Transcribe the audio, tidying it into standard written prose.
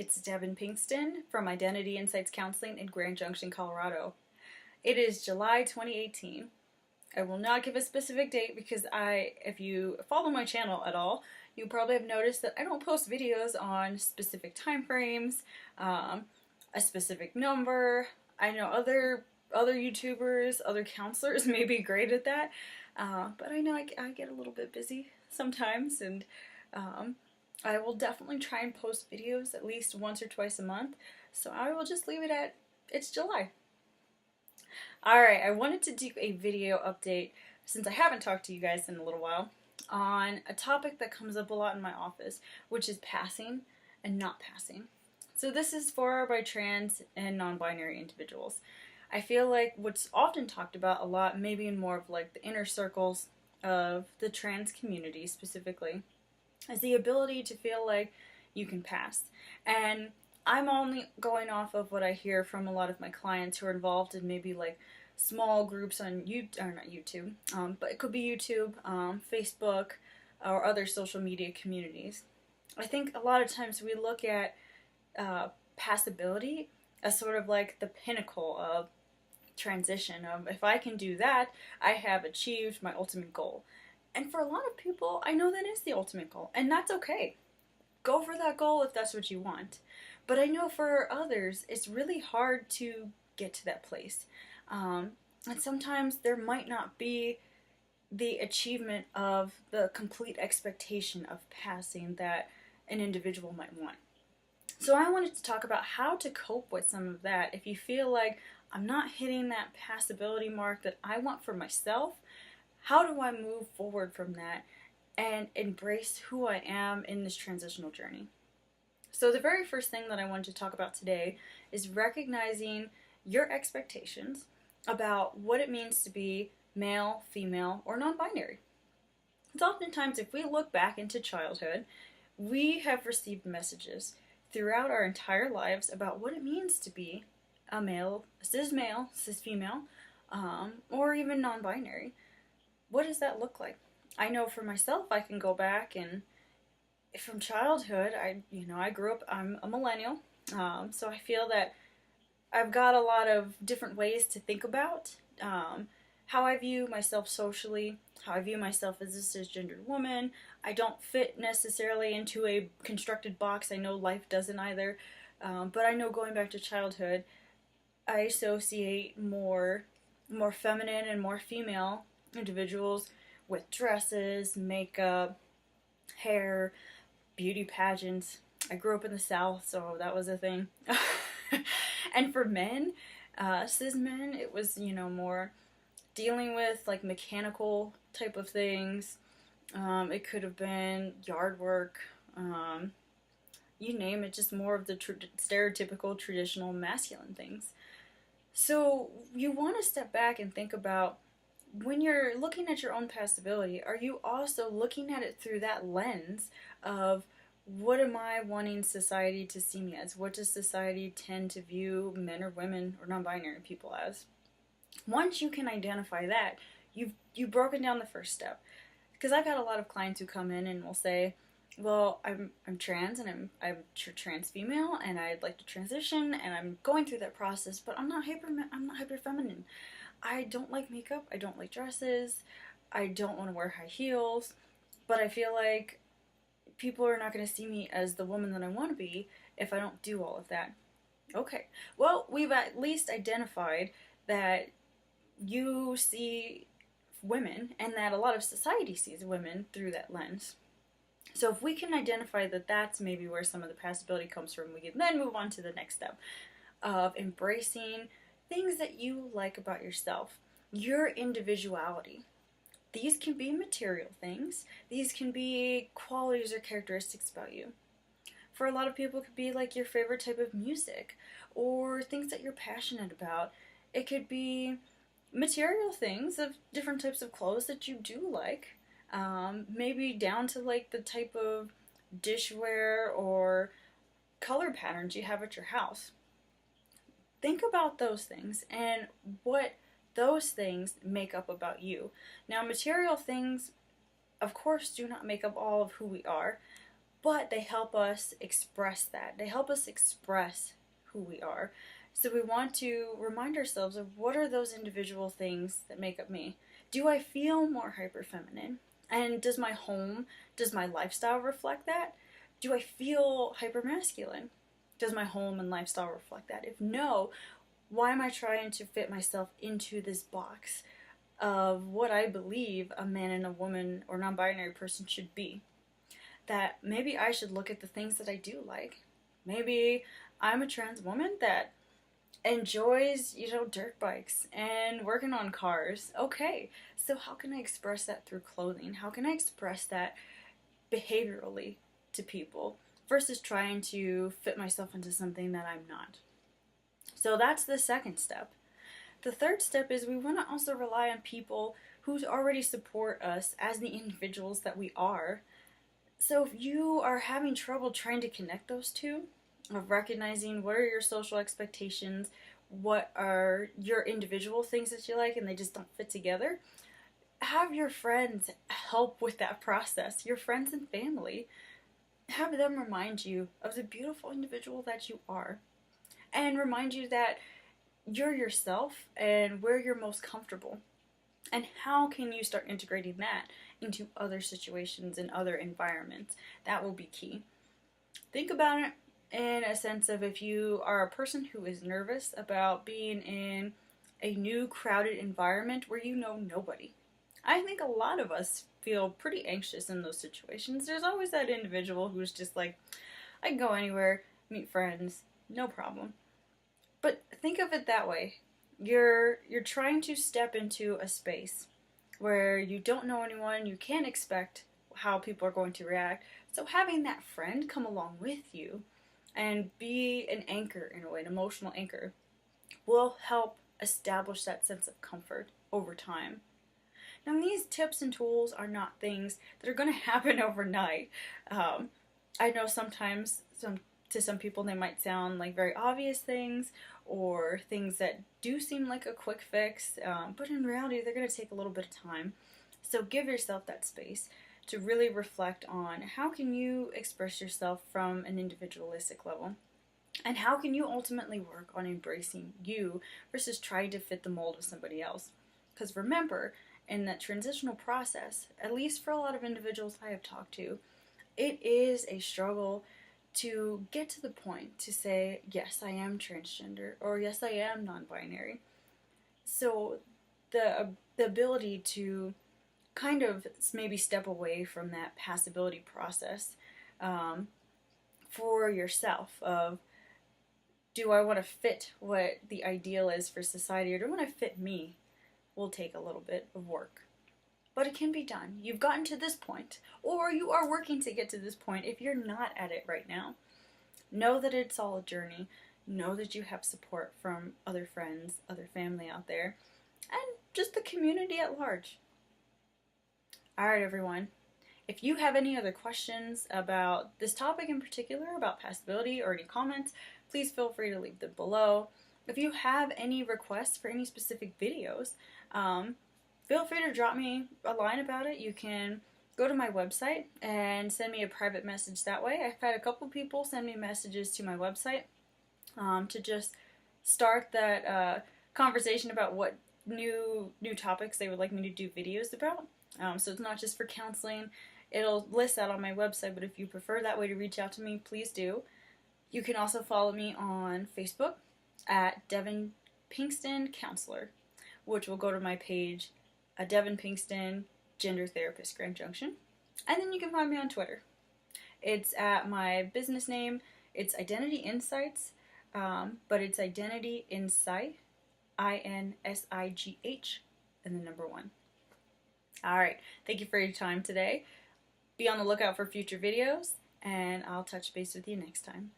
It's Deb in Pinkston from Identity Insights Counseling in Grand Junction, Colorado. It is July 2018. I will not give a specific date because if you follow my channel at all, you probably have noticed that I don't post videos on specific time frames, a specific number. I know other YouTubers, other counselors may be great at that, but I know I get a little bit busy sometimes, and I will definitely try and post videos at least once or twice a month, so I will just leave it at it's July. Alright, I wanted to do a video update since I haven't talked to you guys in a little while on a topic that comes up a lot in my office, which is passing and not passing. So this is for by trans and non-binary individuals. I feel like what's often talked about a lot, maybe in more of like the inner circles of the trans community specifically, is the ability to feel like you can pass. And I'm only going off of what I hear from a lot of my clients who are involved in maybe like small groups on YouTube, but it could be YouTube, Facebook, or other social media communities. I think a lot of times we look at passability as sort of like the pinnacle of transition, of if I can do that, I have achieved my ultimate goal. And for a lot of people, I know that is the ultimate goal, and that's okay. Go for that goal if that's what you want. But I know for others, it's really hard to get to that place. And sometimes there might not be the achievement of the complete expectation of passing that an individual might want. So I wanted to talk about how to cope with some of that. If you feel like I'm not hitting that passability mark that I want for myself, how do I move forward from that and embrace who I am in this transitional journey? So the very first thing that I wanted to talk about today is recognizing your expectations about what it means to be male, female, or non-binary. It's oftentimes, if we look back into childhood, we have received messages throughout our entire lives about what it means to be a male, cis female, or even non-binary. What does that look like? I know for myself, I can go back and from childhood, I grew up, I'm a millennial, so I feel that I've got a lot of different ways to think about how I view myself socially, how I view myself as a cisgendered woman. I don't fit necessarily into a constructed box. I know life doesn't either, but I know going back to childhood, I associate more feminine and more female individuals with dresses, makeup, hair, beauty pageants. I grew up in the South, so that was a thing. And for men, cis men, it was, more dealing with like mechanical type of things. It could have been yard work, you name it, just more of the stereotypical traditional masculine things. So you want to step back and think about, when you're looking at your own passability, are you also looking at it through that lens of what am I wanting society to see me as? What does society tend to view men or women or non-binary people as? Once you can identify that, you've broken down the first step. Because I've had a lot of clients who come in and will say, well, I'm trans and I'm trans female and I'd like to transition and I'm going through that process, but I'm not hyper feminine. I don't like makeup, I don't like dresses, I don't want to wear high heels, but I feel like people are not going to see me as the woman that I want to be if I don't do all of that. Okay, well, we've at least identified that you see women and that a lot of society sees women through that lens. So if we can identify that that's maybe where some of the passability comes from, we can then move on to the next step of embracing things that you like about yourself, your individuality. These can be material things. These can be qualities or characteristics about you. For a lot of people, it could be like your favorite type of music or things that you're passionate about. It could be material things of different types of clothes that you do like. Maybe down to like the type of dishware or color patterns you have at your house. Think about those things and what those things make up about you. Now, material things, of course, do not make up all of who we are, but they help us express that. They help us express who we are. So we want to remind ourselves of what are those individual things that make up me. Do I feel more hyper feminine? And does my home, does my lifestyle reflect that? Do I feel hyper masculine? Does my home and lifestyle reflect that? If no, why am I trying to fit myself into this box of what I believe a man and a woman or non-binary person should be? That maybe I should look at the things that I do like. Maybe I'm a trans woman that enjoys, dirt bikes and working on cars. Okay, so how can I express that through clothing? How can I express that behaviorally to people versus trying to fit myself into something that I'm not? So that's the second step. The third step is we want to also rely on people who already support us as the individuals that we are. So if you are having trouble trying to connect those two, of recognizing what are your social expectations, what are your individual things that you like and they just don't fit together, have your friends help with that process, your friends and family. Have them remind you of the beautiful individual that you are and remind you that you're yourself and where you're most comfortable. And how can you start integrating that into other situations and other environments? That will be key. Think about it in a sense of if you are a person who is nervous about being in a new crowded environment where you know nobody. I think a lot of us feel pretty anxious in those situations. There's always that individual who's just like, I can go anywhere, meet friends, no problem. But think of it that way. You're trying to step into a space where you don't know anyone, you can't expect how people are going to react. So having that friend come along with you and be an anchor in a way, an emotional anchor, will help establish that sense of comfort over time. Now, these tips and tools are not things that are going to happen overnight. I know sometimes to some people they might sound like very obvious things or things that do seem like a quick fix, but in reality they're going to take a little bit of time. So give yourself that space to really reflect on how can you express yourself from an individualistic level, and how can you ultimately work on embracing you versus trying to fit the mold of somebody else. Because remember, in that transitional process, at least for a lot of individuals I have talked to, it is a struggle to get to the point to say, yes, I am transgender, or yes, I am non-binary. So the ability to kind of maybe step away from that passability process for yourself of, do I want to fit what the ideal is for society, or do I want to fit me, will take a little bit of work. But it can be done. You've gotten to this point, or you are working to get to this point if you're not at it right now. Know that it's all a journey. Know that you have support from other friends, other family out there, and just the community at large. Alright, everyone. If you have any other questions about this topic in particular, about passability, or any comments, please feel free to leave them below. If you have any requests for any specific videos, feel free to drop me a line about it. You can go to my website and send me a private message that way. I've had a couple people send me messages to my website to just start that conversation about what new topics they would like me to do videos about. So it's not just for counseling. It'll list that on my website, but if you prefer that way to reach out to me, please do. You can also follow me on Facebook at Devin Pinkston Counselor, which will go to my page, Devin Pinkston Gender Therapist Grand Junction. And then you can find me on Twitter. It's at my business name. It's Identity Insights, but it's Identity Insight, INSIGH, and the number 1. Alright, thank you for your time today. Be on the lookout for future videos, and I'll touch base with you next time.